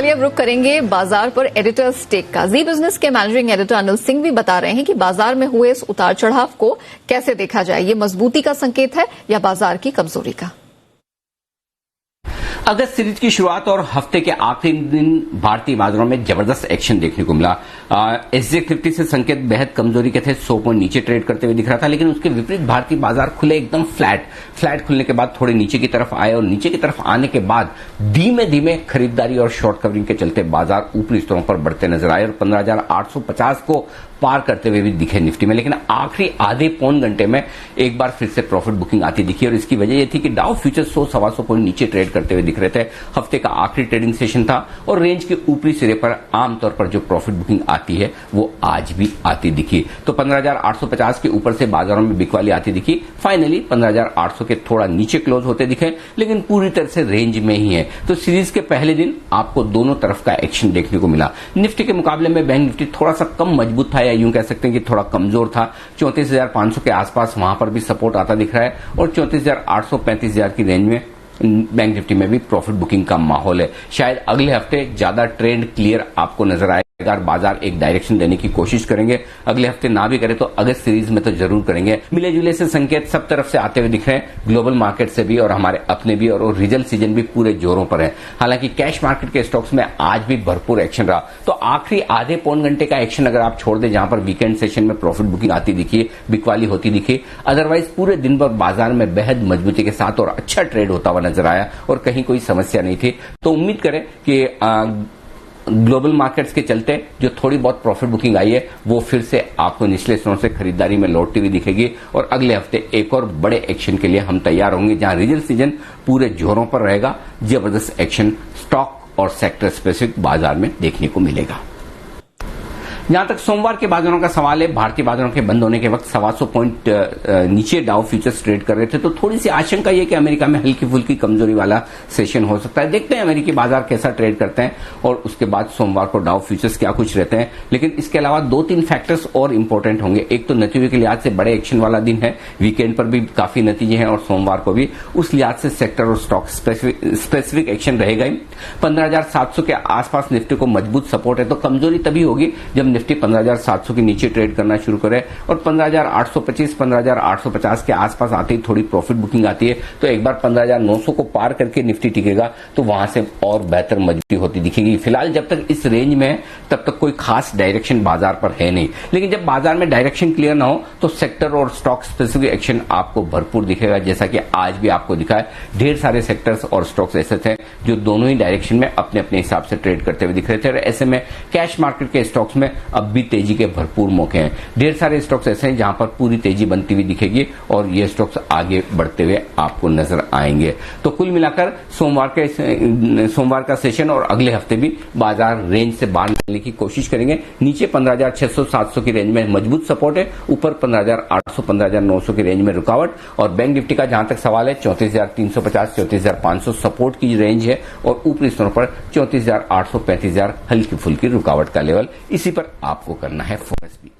चलिए अब रुक करेंगे बाजार पर एडिटर स्टेक का। जी बिजनेस के मैनेजिंग एडिटर अनिल सिंह भी बता रहे हैं कि बाजार में हुए इस उतार चढ़ाव को कैसे देखा जाए, ये मजबूती का संकेत है या बाजार की कमजोरी का। अगस्त सीरीज की शुरुआत और हफ्ते के आखिरी दिन भारतीय बाजारों में जबरदस्त एक्शन देखने को मिला। एसजेएक्स निफ्टी से संकेत बेहद कमजोरी के थे, 100 पॉइंट नीचे ट्रेड करते हुए दिख रहा था, लेकिन उसके विपरीत भारतीय बाजार खुले एकदम फ्लैट खुलने के बाद थोड़े नीचे की तरफ आए और नीचे की तरफ आने के बाद धीमे धीमे खरीदारी और शॉर्ट कवरिंग के चलते बाजार ऊपरी स्तरों पर बढ़ते नजर आए और 15,850 को पार करते हुए भी दिखे निफ्टी में। लेकिन आखिरी आधे पौन घंटे में एक बार फिर से प्रॉफिट बुकिंग आती दिखी और इसकी वजह यह थी कि डाउ फ्यूचर्स 100-125 पॉइंट नीचे ट्रेड करते हुए दिख रहे थे। हफ्ते का आखिरी ट्रेडिंग सेशन था और रेंज के ऊपरी सिरे पर आमतौर पर जो प्रॉफिट बुकिंग आती है वो आज भी आती दिखी। तो 15,850 के ऊपर से बाजारों में बिकवाली आती दिखी। फाइनली 15,800 के थोड़ा नीचे क्लोज होते दिखे, लेकिन पूरी तरह से रेंज में ही है। तो सीरीज के पहले दिन आपको दोनों तरफ का एक्शन देखने को मिला। निफ्टी के मुकाबले में बैंक निफ्टी थोड़ा सा कम मजबूत था, या यूं कह सकते हैं कि थोड़ा कमजोर था। 34,500 के आसपास वहां पर भी सपोर्ट आता दिख रहा है और 34,800 35,000 की रेंज में बैंक निफ्टी में भी प्रॉफिट बुकिंग का माहौल है। शायद अगले हफ्ते ज्यादा ट्रेंड क्लियर आपको नजर आएगा, बाजार एक डायरेक्शन देने की कोशिश करेंगे। अगले हफ्ते ना भी करे तो अगस्त सीरीज में तो जरूर करेंगे। मिले जुले से संकेत सब तरफ से आते हुए दिख रहे हैं, ग्लोबल मार्केट से भी और हमारे अपने भी, और रिजल्ट सीजन भी पूरे जोरों पर है। हालांकि कैश मार्केट के स्टॉक्स में आज भी भरपूर एक्शन रहा। तो आखिरी आधे पौन घंटे का एक्शन अगर आप छोड़ दें, जहां पर वीकेंड सेशन में प्रॉफिट बुकिंग आती दिखी, बिकवाली होती दिखी, अदरवाइज पूरे दिन भर बाजार में बेहद मजबूती के साथ और अच्छा ट्रेड होता हुआ नजर आया और कहीं कोई समस्या नहीं थी। तो उम्मीद करें कि ग्लोबल मार्केट्स के चलते जो थोड़ी बहुत प्रॉफिट बुकिंग आई है वो फिर से आपको निचले स्तरों से खरीदारी में लौटती हुई दिखेगी और अगले हफ्ते एक और बड़े एक्शन के लिए हम तैयार होंगे, जहां रिजल्ट सीजन पूरे जोरों पर रहेगा। जबरदस्त एक्शन स्टॉक और सेक्टर स्पेसिफिक बाजार में देखने को मिलेगा। जहां तक सोमवार के बाजारों का सवाल है, भारतीय बाजारों के बंद होने के वक्त 125 पॉइंट नीचे डाउ फ्यूचर्स ट्रेड कर रहे थे, तो थोड़ी सी आशंका यह कि अमेरिका में हल्की फुल्की कमजोरी वाला सेशन हो सकता है। देखते हैं अमेरिकी बाजार कैसा ट्रेड करते हैं और उसके बाद सोमवार को डाउ फ्यूचर्स क्या कुछ रहते हैं। लेकिन इसके अलावा 2-3 फैक्टर्स और इंपॉर्टेंट होंगे। एक तो नतीजों के लिहाज से बड़े एक्शन वाला दिन है, वीकेंड पर भी काफी नतीजे हैं और सोमवार को भी उस लिहाज से सेक्टर और स्टॉक स्पेसिफिक एक्शन रहेगा ही। 15,700 के आसपास निफ्टी को मजबूत सपोर्ट है, तो कमजोरी तभी होगी जब निफ्टी 15,700 के नीचे ट्रेड करना शुरू करे और 15,825 15,850 के आसपास आते ही थोड़ी प्रॉफिट बुकिंग आती है। तो एक बार 15,900 को पार करके निफ्टी टिकेगा तो वहां से और बेहतर मजबूती होती दिखेगी। फिलहाल जब तक इस रेंज में है तब तक कोई खास डायरेक्शन बाजार पर है नहीं, लेकिन जब बाजार में डायरेक्शन क्लियर ना हो तो सेक्टर और स्टॉक स्पेसिफिक एक्शन आपको भरपूर दिखेगा, जैसा कि आज भी आपको दिखा है। ढेर सारे सेक्टर्स और स्टॉक्स ऐसे थे जो दोनों ही डायरेक्शन में अपने अपने हिसाब से ट्रेड करते हुए दिख रहे थे और ऐसे में कैश मार्केट के स्टॉक्स में अब भी तेजी के भरपूर मौके हैं। ढेर सारे स्टॉक्स ऐसे हैं जहां पर पूरी तेजी बनती हुई दिखेगी और ये स्टॉक्स आगे बढ़ते हुए आपको नजर आएंगे। तो कुल मिलाकर सोमवार का सेशन और अगले हफ्ते भी बाजार रेंज से बाहर निकलने की कोशिश करेंगे। नीचे 15,600-700 की रेंज में मजबूत सपोर्ट है, ऊपर 15,800 15,900 की रेंज में रुकावट। और बैंक निफ्टी का जहां तक सवाल है 34,350 34,500 सपोर्ट की रेंज है और ऊपरी स्तरों पर 34,800 35,000 हल्की फुल्की रुकावट का लेवल। इसी पर आपको करना है फोकस भी।